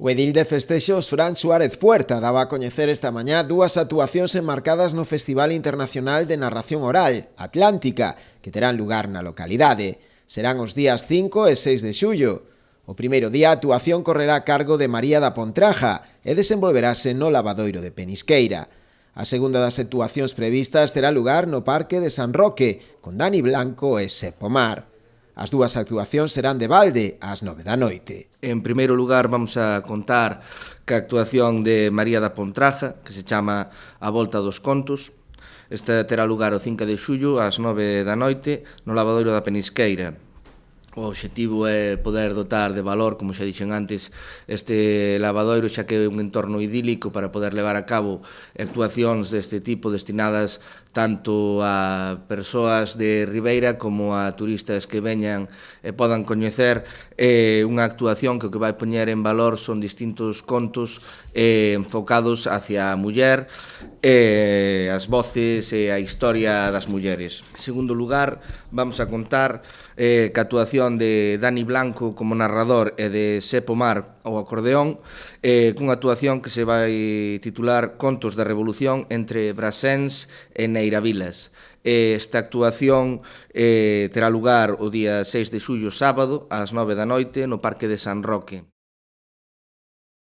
O edil de festexos Fran Suárez Puerta daba a coñecer esta mañá dúas actuacións enmarcadas no Festival Internacional de Narración Oral, Atlántica, que terán lugar na localidade. Serán os días 5 e 6 de xullo. O primeiro día a actuación correrá a cargo de María da Pontraja e desenvolverase no Lavadoiro de Penisqueira. A segunda das actuacións previstas terá lugar no Parque de San Roque, con Dani Blanco e Sepp Pomar. As dúas actuacións serán de balde ás 9 da noite. En primeiro lugar vamos a contar ca actuación de María da Pontraja, que se chama A Volta dos Contos. Esta terá lugar o 5 de xullo ás 9 da noite no Lavadoiro da Penisqueira. O obxectivo é poder dotar de valor, como xa dixen antes, este lavadoiro, xa que é un entorno idílico para poder levar a cabo actuacións deste tipo destinadas tanto a persoas de Ribeira como a turistas que veñan e podan coñecer unha actuación que o que vai poñer en valor son distintos contos enfocados hacia a muller, as voces e a historia das mulleres. En segundo lugar, vamos a contar ca actuación de Dani Blanco como narrador e de Sepp Pomar ao acordeón, cunha actuación que se vai titular Contos da Revolución entre Brasens e Neiravilas. Esta actuación terá lugar o día 6 de xullo, sábado, ás 9 da noite, no Parque de San Roque.